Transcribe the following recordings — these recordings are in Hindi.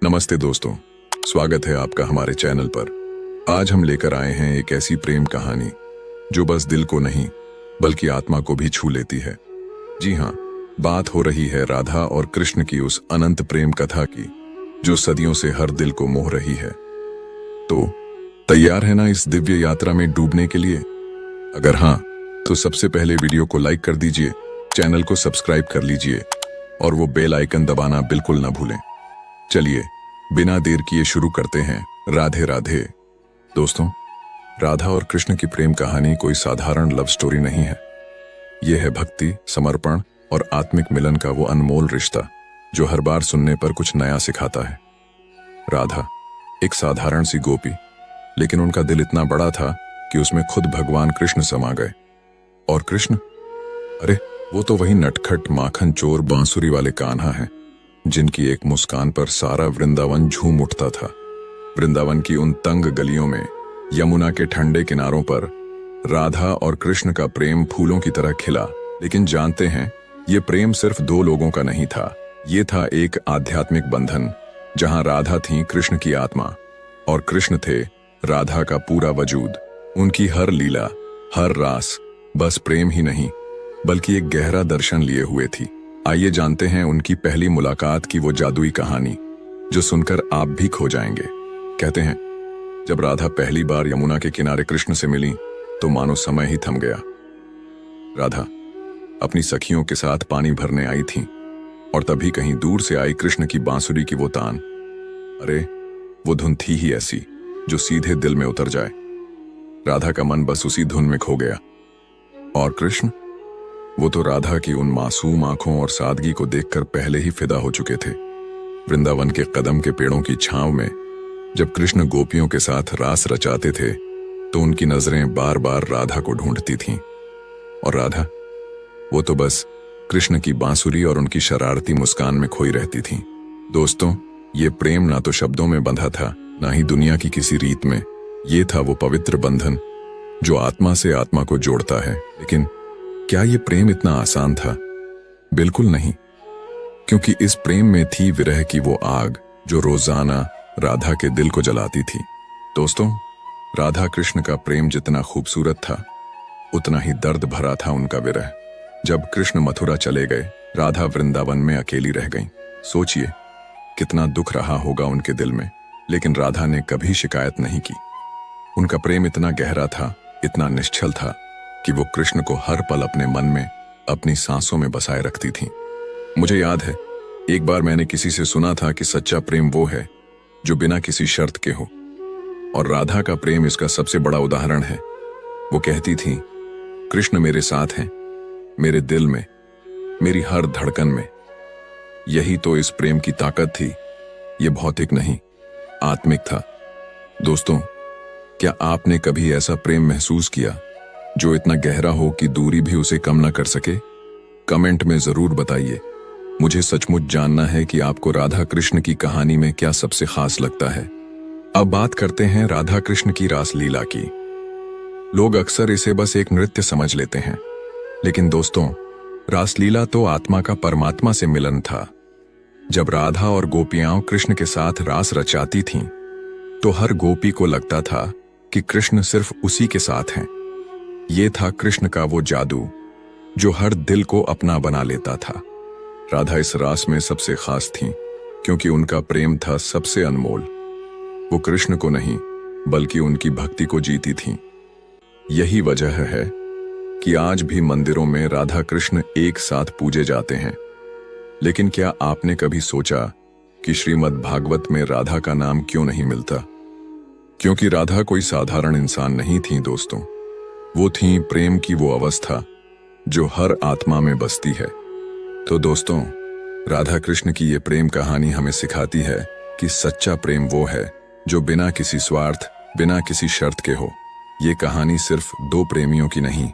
नमस्ते दोस्तों, स्वागत है आपका हमारे चैनल पर। आज हम लेकर आए हैं एक ऐसी प्रेम कहानी जो बस दिल को नहीं बल्कि आत्मा को भी छू लेती है। जी हाँ, बात हो रही है राधा और कृष्ण की उस अनंत प्रेम कथा की जो सदियों से हर दिल को मोह रही है। तो तैयार है ना इस दिव्य यात्रा में डूबने के लिए? अगर हाँ, तो सबसे पहले वीडियो को लाइक कर दीजिए, चैनल को सब्सक्राइब कर लीजिए और वो बेल आइकन दबाना बिल्कुल ना भूलें। चलिए बिना देर किए शुरू करते हैं। राधे राधे। दोस्तों, राधा और कृष्ण की प्रेम कहानी कोई साधारण लव स्टोरी नहीं है। यह है भक्ति, समर्पण और आत्मिक मिलन का वो अनमोल रिश्ता जो हर बार सुनने पर कुछ नया सिखाता है। राधा एक साधारण सी गोपी, लेकिन उनका दिल इतना बड़ा था कि उसमें खुद भगवान कृष्ण समा गए। और कृष्ण, अरे वो तो वही नटखट माखन चोर बांसुरी वाले कान्हा हैं जिनकी एक मुस्कान पर सारा वृंदावन झूम उठता था। वृंदावन की उन तंग गलियों में, यमुना के ठंडे किनारों पर राधा और कृष्ण का प्रेम फूलों की तरह खिला। लेकिन जानते हैं, ये प्रेम सिर्फ दो लोगों का नहीं था। ये था एक आध्यात्मिक बंधन जहां राधा थी कृष्ण की आत्मा और कृष्ण थे राधा का पूरा वजूद। उनकी हर लीला, हर रास बस प्रेम ही नहीं बल्कि एक गहरा दर्शन लिए हुए थी। आइए जानते हैं उनकी पहली मुलाकात की वो जादुई कहानी जो सुनकर आप भी खो जाएंगे। कहते हैं, जब राधा पहली बार यमुना के किनारे कृष्ण से मिली तो मानो समय ही थम गया। राधा अपनी सखियों के साथ पानी भरने आई थी और तभी कहीं दूर से आई कृष्ण की बांसुरी की वो तान। अरे वो धुन थी ही ऐसी जो सीधे दिल में उतर जाए। राधा का मन बस उसी धुन में खो गया। और कृष्ण, वो तो राधा की उन मासूम आंखों और सादगी को देखकर पहले ही फिदा हो चुके थे। वृंदावन के कदम के पेड़ों की छांव में जब कृष्ण गोपियों के साथ रास रचाते थे तो उनकी नजरें बार बार राधा को ढूंढती थीं। और राधा, वो तो बस कृष्ण की बांसुरी और उनकी शरारती मुस्कान में खोई रहती थीं। दोस्तों, ये प्रेम ना तो शब्दों में बंधा था, ना ही दुनिया की किसी रीत में। ये था वो पवित्र बंधन जो आत्मा से आत्मा को जोड़ता है। लेकिन क्या ये प्रेम इतना आसान था? बिल्कुल नहीं, क्योंकि इस प्रेम में थी विरह की वो आग जो रोजाना राधा के दिल को जलाती थी। दोस्तों, राधा कृष्ण का प्रेम जितना खूबसूरत था उतना ही दर्द भरा था उनका विरह। जब कृष्ण मथुरा चले गए, राधा वृंदावन में अकेली रह गईं। सोचिए कितना दुख रहा होगा उनके दिल में। लेकिन राधा ने कभी शिकायत नहीं की। उनका प्रेम इतना गहरा था, इतना निश्चल था कि वो कृष्ण को हर पल अपने मन में, अपनी सांसों में बसाए रखती थीं। मुझे याद है, एक बार मैंने किसी से सुना था कि सच्चा प्रेम वो है जो बिना किसी शर्त के हो, और राधा का प्रेम इसका सबसे बड़ा उदाहरण है। वो कहती थी, कृष्ण मेरे साथ हैं, मेरे दिल में, मेरी हर धड़कन में। यही तो इस प्रेम की ताकत थी। ये भौतिक नहीं, आत्मिक था। दोस्तों, क्या आपने कभी ऐसा प्रेम महसूस किया जो इतना गहरा हो कि दूरी भी उसे कम ना कर सके? कमेंट में जरूर बताइए। मुझे सचमुच जानना है कि आपको राधा कृष्ण की कहानी में क्या सबसे खास लगता है। अब बात करते हैं राधा कृष्ण की रासलीला की। लोग अक्सर इसे बस एक नृत्य समझ लेते हैं, लेकिन दोस्तों, रासलीला तो आत्मा का परमात्मा से मिलन था। जब राधा और गोपियां कृष्ण के साथ रास रचाती थीं, तो हर गोपी को लगता था कि कृष्ण सिर्फ उसी के साथ हैं। ये था कृष्ण का वो जादू जो हर दिल को अपना बना लेता था। राधा इस रास में सबसे खास थीं क्योंकि उनका प्रेम था सबसे अनमोल। वो कृष्ण को नहीं बल्कि उनकी भक्ति को जीती थीं। यही वजह है कि आज भी मंदिरों में राधा कृष्ण एक साथ पूजे जाते हैं। लेकिन क्या आपने कभी सोचा कि श्रीमद् भागवत में राधा का नाम क्यों नहीं मिलता? क्योंकि राधा कोई साधारण इंसान नहीं थी दोस्तों। वो थी प्रेम की वो अवस्था जो हर आत्मा में बसती है। तो दोस्तों, राधा कृष्ण की ये प्रेम कहानी हमें सिखाती है कि सच्चा प्रेम वो है जो बिना किसी स्वार्थ, बिना किसी शर्त के हो। ये कहानी सिर्फ दो प्रेमियों की नहीं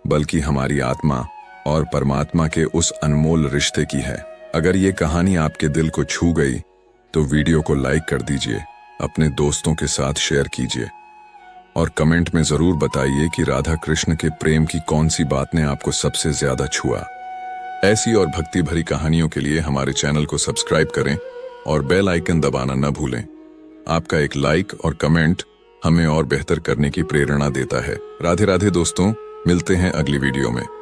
बल्कि हमारी आत्मा और परमात्मा के उस अनमोल रिश्ते की है। अगर ये कहानी आपके दिल को छू गई तो वीडियो को लाइक कर दीजिए, अपने दोस्तों के साथ शेयर कीजिए और कमेंट में जरूर बताइए कि राधा कृष्ण के प्रेम की कौन सी बात ने आपको सबसे ज्यादा छुआ। ऐसी और भक्ति भरी कहानियों के लिए हमारे चैनल को सब्सक्राइब करें और बेल आइकन दबाना न भूलें। आपका एक लाइक और कमेंट हमें और बेहतर करने की प्रेरणा देता है। राधे राधे दोस्तों, मिलते हैं अगली वीडियो में।